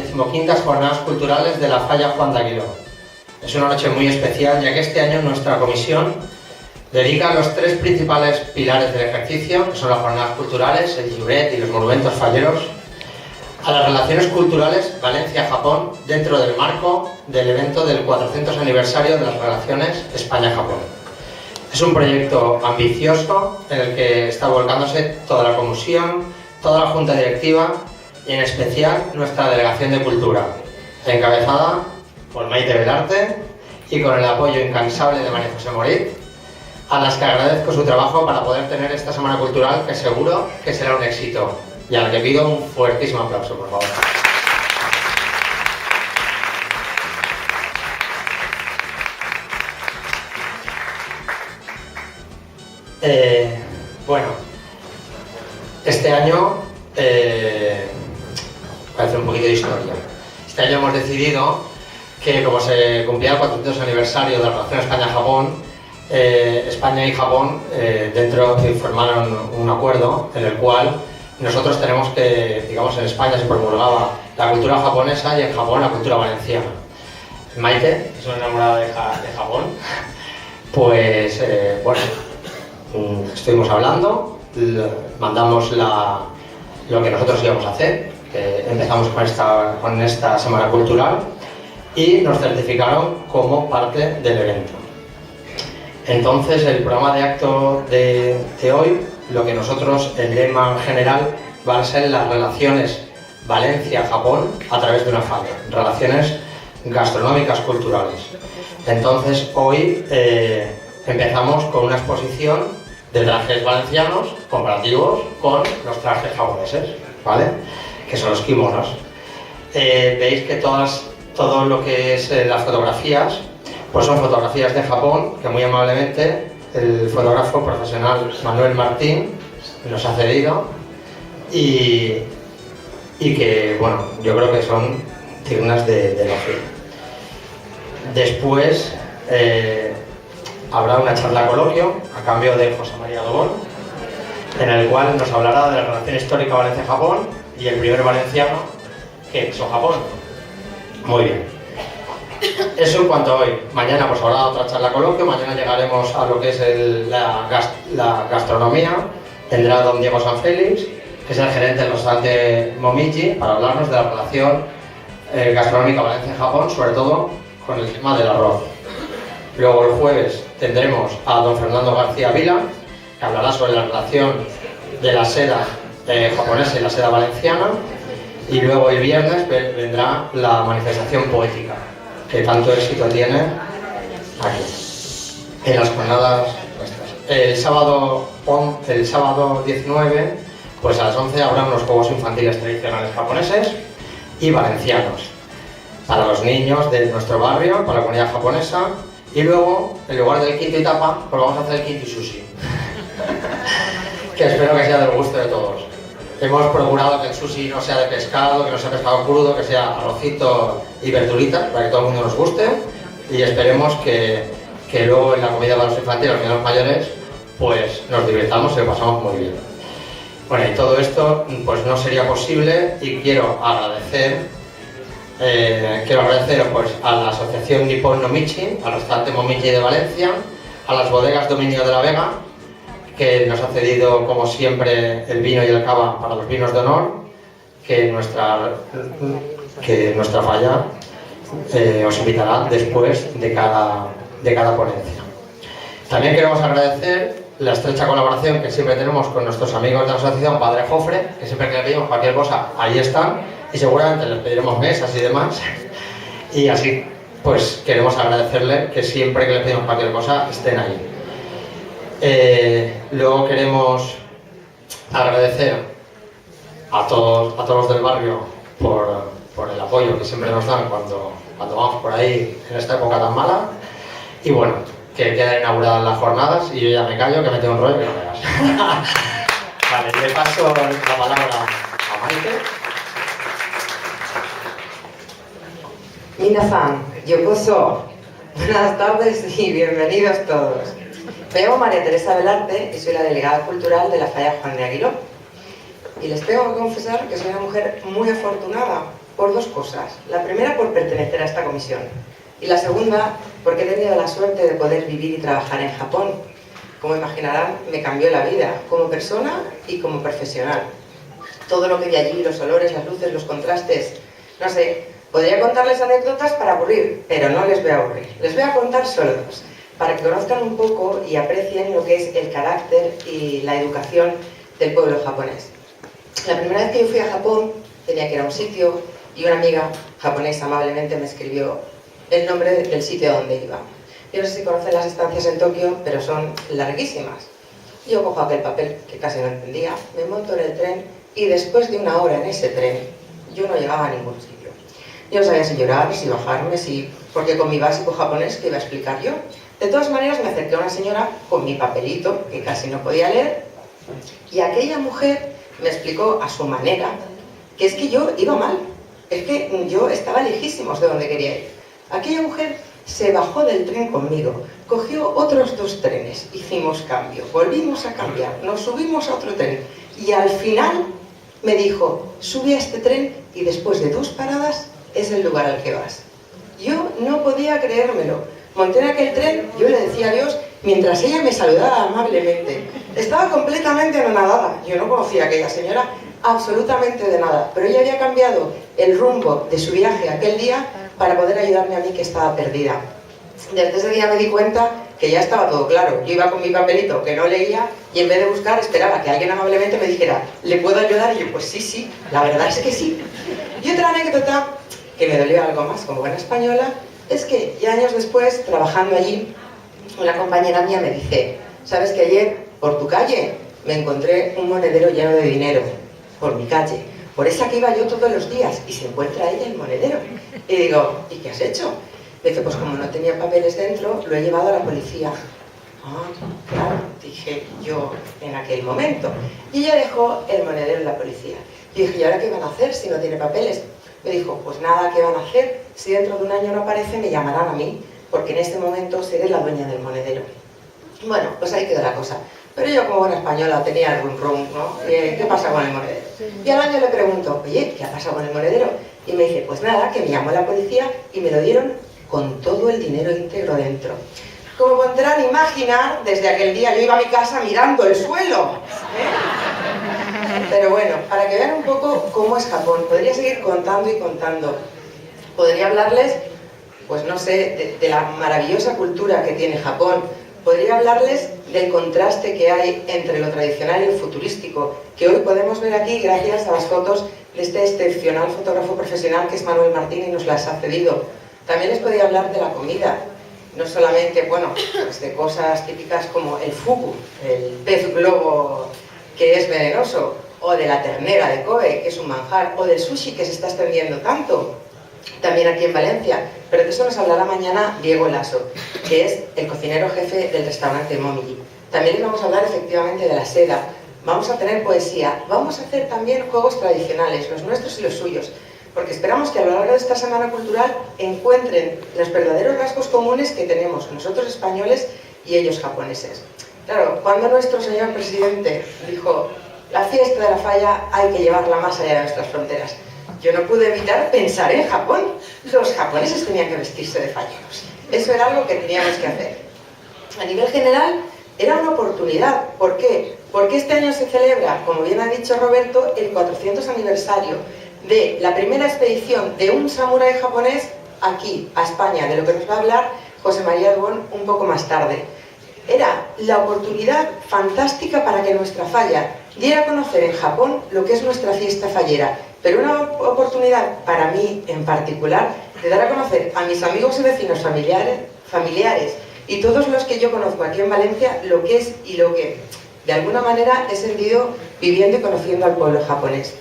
15ª Jornadas Culturales de la Falla Juan de Aguiló. Es una noche muy especial, ya que este año nuestra comisión dedica los 3 principales pilares del ejercicio, que son las jornadas culturales, el Juret y los monumentos falleros, a las relaciones culturales Valencia-Japón dentro del marco del evento del 400 aniversario de las relaciones España-Japón. Es un proyecto ambicioso en el que está volcándose toda la comisión, toda la junta directiva y en especial nuestra delegación de cultura, encabezada por Maite Belarte y con el apoyo incansable de María José Morit, a las que agradezco su trabajo para poder tener esta semana cultural, que seguro que será un éxito, y al que pido un fuertísimo aplauso, por favor. Bueno, este año voy a hacer un poquito de historia. Este año hemos decidido que, como se cumplía el 400 aniversario de la relación España-Japón, España y Japón dentro formaron un acuerdo en el cual nosotros tenemos que, digamos, en España se promulgaba la cultura japonesa y en Japón la cultura valenciana. Maite, que es una enamorada de Japón, pues bueno, estuvimos hablando, mandamos lo que nosotros íbamos a hacer, empezamos con esta semana cultural y nos certificaron como parte del evento. Entonces, el programa de acto de hoy, lo que nosotros, el lema general, van a ser las relaciones Valencia-Japón a través de una falla, relaciones gastronómicas culturales. Entonces, hoy empezamos con una exposición de trajes valencianos comparativos con los trajes japoneses, ¿vale? Que son los kimonos. Veis que todo lo que es las fotografías, pues son fotografías de Japón, que muy amablemente el fotógrafo profesional Manuel Martín nos ha cedido y que, bueno, yo creo que son dignas de elogio. Después habrá una charla coloquio a cambio de José María Dobón, en el cual nos hablará de la relación histórica Valencia-Japón y el primer valenciano que pisó Japón. Muy bien. Eso en cuanto a hoy. Mañana pues habrá otra charla coloquio, mañana llegaremos a lo que es la gastronomía. Vendrá don Diego Sanfélix, que es el gerente del restaurante Momiji, para hablarnos de la relación gastronómica Valencia-Japón, sobre todo con el tema del arroz. Luego el jueves tendremos a don Fernando García Vila, que hablará sobre la relación de la seda japonesa y la seda valenciana. Y luego el viernes vendrá la manifestación poética, que tanto éxito tiene aquí, en las jornadas nuestras. El sábado 19, pues a las 11 habrá unos juegos infantiles tradicionales japoneses y valencianos, para los niños de nuestro barrio, para la comunidad japonesa. Y luego, en lugar del quinto y tapa, pues vamos a hacer el quinto y sushi, que espero que sea del gusto de todos. Hemos procurado que el sushi no sea de pescado, que no sea pescado crudo, que sea arrocito y verduritas, para que todo el mundo nos guste. Y esperemos que luego en la comida para los infantiles, los niños mayores, pues nos divirtamos y lo pasamos muy bien. Bueno, y todo esto pues no sería posible, y quiero agradecer pues, a la asociación Nippon no Michi, al restaurante Momiji de Valencia, a las bodegas Dominio de la Vega, que nos ha cedido, como siempre, el vino y el cava para los vinos de honor, que nuestra falla os invitará después de cada ponencia. También queremos agradecer la estrecha colaboración que siempre tenemos con nuestros amigos de la asociación Padre Jofre, que siempre que le pedimos cualquier cosa, ahí están, y seguramente les pediremos mesas y demás. Y así, pues queremos agradecerle que siempre que le pedimos cualquier cosa estén ahí. Luego queremos agradecer a todos los del barrio por el apoyo que siempre nos dan cuando vamos por ahí en esta época tan mala. Y bueno, que quedan inauguradas las jornadas y yo ya me callo, que me tengo un rollo que no veas. Vale, le paso la palabra a Maite. Minasan, yokoso. Buenas tardes y bienvenidos todos. Me llamo María Teresa Belarte y soy la delegada cultural de la Falla Juan de Aguiló. Y les tengo que confesar que soy una mujer muy afortunada, por dos cosas. La primera, por pertenecer a esta comisión. Y la segunda, porque he tenido la suerte de poder vivir y trabajar en Japón. Como imaginarán, me cambió la vida, como persona y como profesional. Todo lo que vi allí, los olores, las luces, los contrastes, no sé, podría contarles anécdotas para aburrir, pero no les voy a aburrir. Les voy a contar solo dos, para que conozcan un poco y aprecien lo que es el carácter y la educación del pueblo japonés. La primera vez que yo fui a Japón, tenía que ir a un sitio y una amiga japonesa amablemente me escribió el nombre del sitio a donde iba. Yo no sé si conocen las estancias en Tokio, pero son larguísimas. Yo cojo aquel papel que casi no entendía, me monto en el tren y después de una hora en ese tren, yo no llegaba a ningún sitio. Yo no sabía si llorar, si bajarme, porque con mi básico japonés, ¿qué iba a explicar yo? De todas maneras, me acerqué a una señora con mi papelito, que casi no podía leer, y aquella mujer me explicó a su manera que es que yo iba mal, es que yo estaba lejísimos de donde quería ir. Aquella mujer se bajó del tren conmigo, cogió otros dos trenes, hicimos cambio, volvimos a cambiar, nos subimos a otro tren y al final me dijo, sube a este tren y después de 2 paradas es el lugar al que vas. Yo no podía creérmelo. Monté en aquel tren, yo le decía adiós mientras ella me saludaba amablemente. Estaba completamente anonadada. Yo no conocía a aquella señora absolutamente de nada, pero ella había cambiado el rumbo de su viaje aquel día para poder ayudarme a mí que estaba perdida. Desde ese día me di cuenta que ya estaba todo claro. Yo iba con mi papelito que no leía y en vez de buscar esperaba que alguien amablemente me dijera ¿le puedo ayudar? Y yo pues sí, la verdad es que sí. Y otra anécdota que me dolió algo más como buena española es que ya años después, trabajando allí, una compañera mía me dice ¿sabes que ayer por tu calle me encontré un monedero lleno de dinero? Por mi calle, por esa que iba yo todos los días y se encuentra ella el monedero. Y digo, ¿y qué has hecho? Me dice, pues como no tenía papeles dentro, lo he llevado a la policía. Ah, claro, dije yo en aquel momento. Y ella dejó el monedero en la policía. Y dije, ¿y ahora qué van a hacer si no tiene papeles? Me dijo, pues nada, ¿qué van a hacer? Si dentro de un año no aparece, me llamarán a mí, porque en este momento seré la dueña del monedero. Bueno, pues ahí quedó la cosa. Pero yo como buena española tenía el rum, ¿no? ¿Qué pasa con el monedero? Y al año le pregunto, oye, ¿qué ha pasado con el monedero? Y me dice, pues nada, que me llamó la policía y me lo dieron con todo el dinero íntegro dentro. Como podrán imaginar, desde aquel día yo iba a mi casa mirando el suelo. Pero bueno, para que vean un poco cómo es Japón, podría seguir contando y contando. Podría hablarles, pues no sé, de la maravillosa cultura que tiene Japón. Podría hablarles del contraste que hay entre lo tradicional y lo futurístico, que hoy podemos ver aquí gracias a las fotos de este excepcional fotógrafo profesional que es Manuel Martín y nos las ha cedido. También les podría hablar de la comida, no solamente, bueno, pues de cosas típicas como el fugu, el pez globo que es venenoso, o de la ternera de Kobe, que es un manjar, o del sushi que se está extendiendo tanto, también aquí en Valencia. Pero de eso nos hablará mañana Diego Lasso, que es el cocinero jefe del restaurante Momiji. También les vamos a hablar efectivamente de la seda, vamos a tener poesía, vamos a hacer también juegos tradicionales, los nuestros y los suyos, porque esperamos que a lo largo de esta semana cultural encuentren los verdaderos rasgos comunes que tenemos nosotros españoles y ellos japoneses. Claro, cuando nuestro señor presidente dijo la fiesta de la falla hay que llevarla más allá de nuestras fronteras, yo no pude evitar pensar en Japón. Los japoneses tenían que vestirse de falleros. Eso era algo que teníamos que hacer. A nivel general, era una oportunidad. ¿Por qué? Porque este año se celebra, como bien ha dicho Roberto, el 400 aniversario de la primera expedición de un samurái japonés aquí, a España, de lo que nos va a hablar José María Duón un poco más tarde. Era la oportunidad fantástica para que nuestra falla diera a conocer en Japón lo que es nuestra fiesta fallera, pero una oportunidad para mí en particular de dar a conocer a mis amigos y vecinos familiares y todos los que yo conozco aquí en Valencia lo que es y lo que de alguna manera he sentido viviendo y conociendo al pueblo japonés.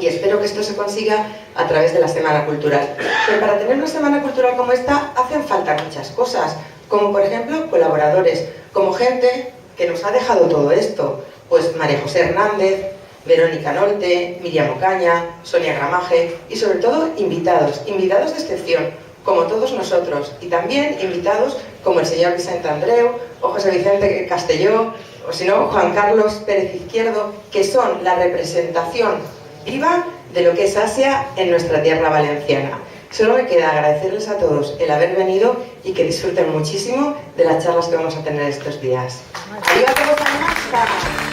Y espero que esto se consiga a través de la Semana Cultural. Pero para tener una Semana Cultural como esta hacen falta muchas cosas, como por ejemplo colaboradores, como gente que nos ha dejado todo esto, pues María José Hernández, Verónica Nolte, Miriam Ocaña, Sonia Gramaje y sobre todo invitados de excepción, como todos nosotros, y también invitados como el señor Vicente Andreu o José Vicente Castelló, o si no, Juan Carlos Pérez Izquierdo, que son la representación viva de lo que es Asia en nuestra tierra valenciana. Solo me queda agradecerles a todos el haber venido y que disfruten muchísimo de las charlas que vamos a tener estos días. ¡Arriba todos a la marcha!